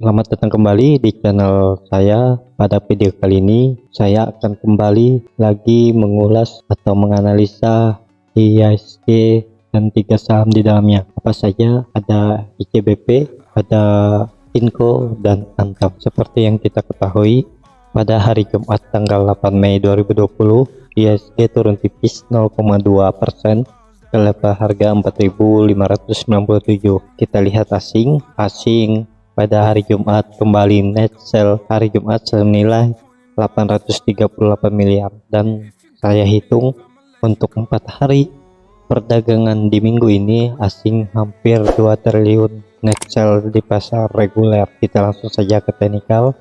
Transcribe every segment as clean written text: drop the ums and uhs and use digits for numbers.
Selamat datang kembali di channel saya. Pada video kali ini saya akan kembali lagi mengulas atau menganalisa IHSG dan 3 saham di dalamnya. Apa saja? Ada ICBP, ada Inco, dan Antam. Seperti yang kita ketahui, pada hari Jumat tanggal 8 Mei 2020 IHSG turun tipis 0,2% ke level harga 4.597. Kita lihat asing pada hari Jumat kembali net sell hari Jumat senilai 838 miliar, dan saya hitung untuk 4 hari perdagangan di minggu ini asing hampir 2 triliun net sell di pasar reguler. Kita langsung saja ke teknikal.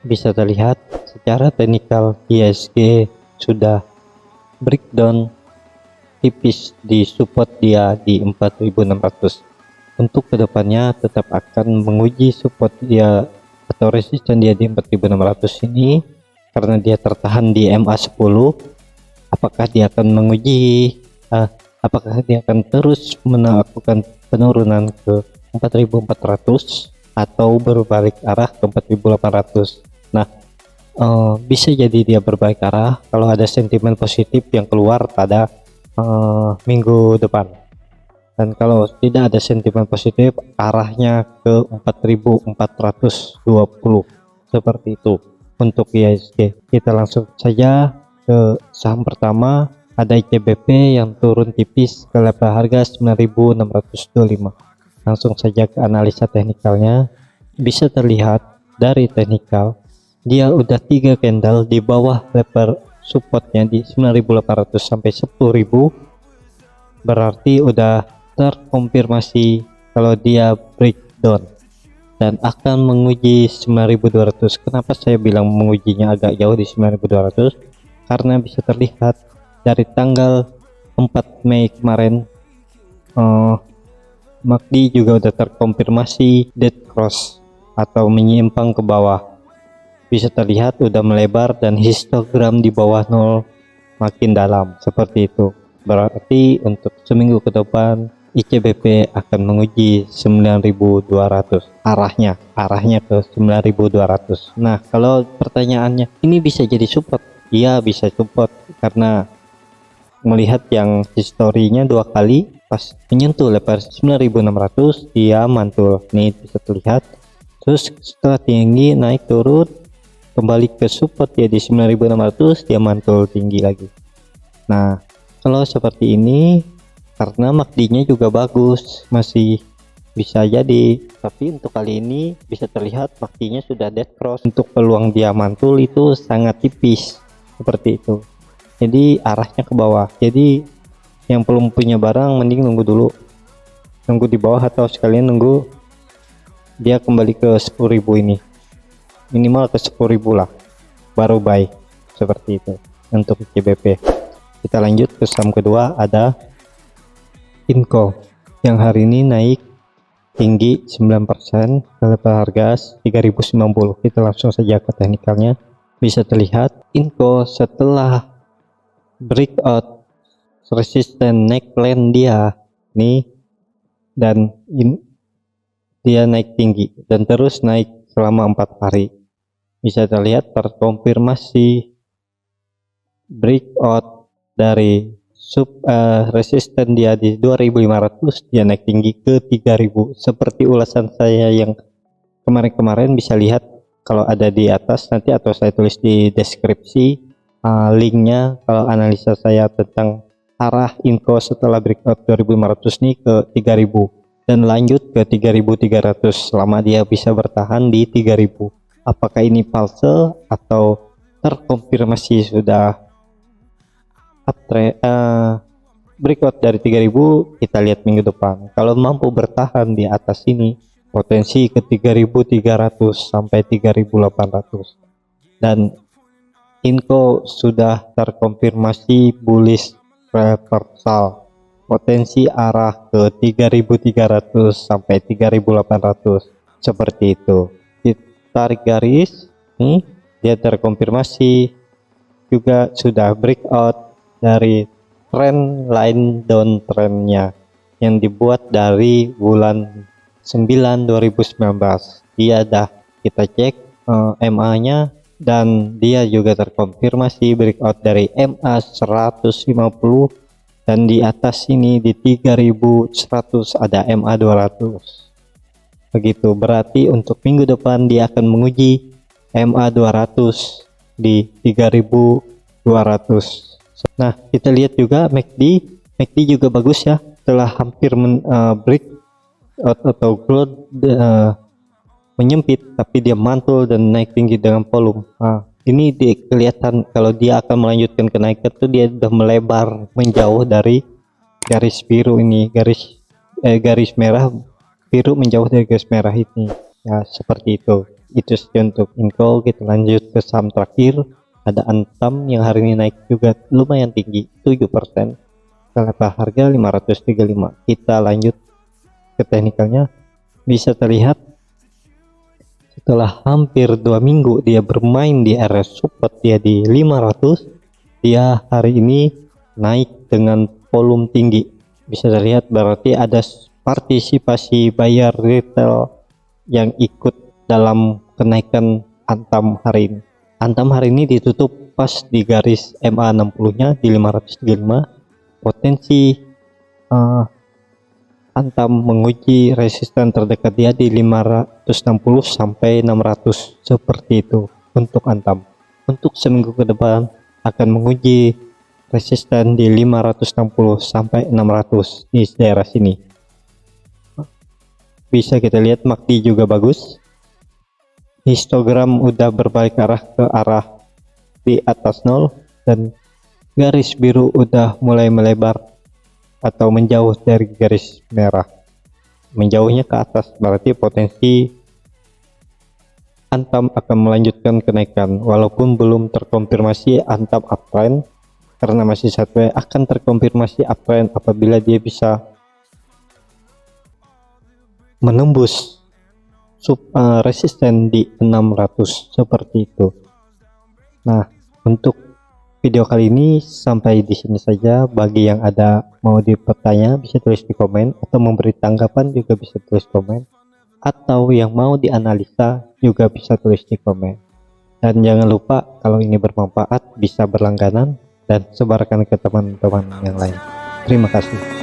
Bisa terlihat secara teknikal IHSG sudah breakdown tipis di support dia di 4.600. Untuk kedepannya tetap akan menguji support dia atau resisten dia di 4.600 ini, karena dia tertahan di MA10. Apakah dia akan apakah dia akan terus melakukan penurunan ke 4.400 atau berbalik arah ke 4.800? Nah, bisa jadi dia berbalik arah kalau ada sentimen positif yang keluar pada minggu depan. Dan kalau tidak ada sentimen positif, arahnya ke 4.420 seperti itu untuk IHSG. Kita langsung saja ke saham pertama. Ada ICBP yang turun tipis ke level harga 9.625. Langsung saja ke analisa teknikalnya. Bisa terlihat dari teknikal dia udah 3 candle di bawah level supportnya di 9.800 sampai 10.000, berarti udah terkonfirmasi kalau dia breakdown dan akan menguji 9.200. Kenapa saya bilang mengujinya agak jauh di 9.200? Karena bisa terlihat dari tanggal 4 Mei kemarin MACD juga udah terkonfirmasi dead cross atau menyimpang ke bawah. Bisa terlihat udah melebar dan histogram di bawah 0 makin dalam seperti itu. Berarti untuk seminggu ke depan ICBP akan menguji 9.200, arahnya ke 9.200. Nah, kalau pertanyaannya ini bisa jadi support? Iya, bisa support, karena melihat yang historinya 2 kali pas menyentuh level 9.600 dia mantul. Nih bisa terlihat. Terus setelah tinggi naik turun kembali ke support ya di 9.600, dia mantul tinggi lagi. Nah, kalau seperti ini karena MACD-nya juga bagus, masih bisa jadi. Tapi untuk kali ini bisa terlihat MACD-nya sudah dead cross. Untuk peluang dia mantul itu sangat tipis seperti itu. Jadi arahnya ke bawah. Jadi yang belum punya barang mending nunggu dulu, nunggu di bawah, atau sekalian nunggu dia kembali ke 10.000 ini, minimal ke 10.000 lah, baru buy seperti itu untuk ICBP. Kita lanjut ke saham kedua, ada Inco yang hari ini naik tinggi 9% ke level harga 3.090. Kita langsung saja ke teknikalnya. Bisa terlihat Inco setelah breakout resisten neckline dia nih, dan dia naik tinggi dan terus naik selama 4 hari. Bisa terlihat terkonfirmasi breakout dari resisten dia di 2.500, dia naik tinggi ke 3.000. Seperti ulasan saya yang kemarin bisa lihat kalau ada di atas nanti, atau saya tulis di deskripsi linknya, kalau analisa saya tentang arah Inco setelah breakout 2.500 nih ke 3.000 dan lanjut ke 3.300 selama dia bisa bertahan di 3.000. Apakah ini palsu atau terkonfirmasi sudah breakout dari 3.000? Kita lihat minggu depan. Kalau mampu bertahan di atas ini, potensi ke 3.300 sampai 3.800, dan Inco sudah terkonfirmasi bullish reversal, potensi arah ke 3.300 sampai 3.800 seperti itu. Ditarik garis nih, dia terkonfirmasi juga sudah breakout dari trend line downtrendnya yang dibuat dari bulan 9 2019. dia dah kita cek MA-nya, dan dia juga terkonfirmasi breakout dari MA 150, dan di atas sini di 3100 ada MA 200. Begitu, berarti untuk minggu depan dia akan menguji MA 200 di 3200. Nah, kita lihat juga MACD juga bagus ya, setelah hampir break atau growth menyempit, tapi dia mantul dan naik tinggi dengan volume. Nah, ini kelihatan kalau dia akan melanjutkan kenaikan tuh dia sudah melebar menjauh dari garis biru ini, garis merah biru menjauh dari garis merah ini ya, seperti itu. Itu saja untuk info. Kita lanjut ke saham terakhir, ada Antam yang hari ini naik juga lumayan tinggi 7%, level harga 535. Kita lanjut ke teknikalnya. Bisa terlihat setelah hampir 2 minggu dia bermain di area support dia di 500, dia hari ini naik dengan volume tinggi. Bisa terlihat berarti ada partisipasi buyer retail yang ikut dalam kenaikan Antam hari ini. Antam hari ini ditutup pas di garis MA 60-nya di 535. Potensi Antam menguji resisten terdekat dia di 560 sampai 600, seperti itu untuk Antam. Untuk seminggu ke depan akan menguji resisten di 560 sampai 600 di daerah sini. Bisa kita lihat MACD juga bagus, histogram udah berbalik arah ke arah di atas 0, dan garis biru udah mulai melebar atau menjauh dari garis merah, menjauhnya ke atas, berarti potensi Antam akan melanjutkan kenaikan walaupun belum terkonfirmasi Antam uptrend, karena masih sideways. Akan terkonfirmasi uptrend apabila dia bisa menembus resisten di 600, seperti itu. Nah, untuk video kali ini sampai di sini saja. Bagi yang ada mau bertanya bisa tulis di komen, atau memberi tanggapan juga bisa tulis komen, atau yang mau dianalisa juga bisa tulis di komen. Dan jangan lupa kalau ini bermanfaat bisa berlangganan dan sebarkan ke teman-teman yang lain. Terima kasih.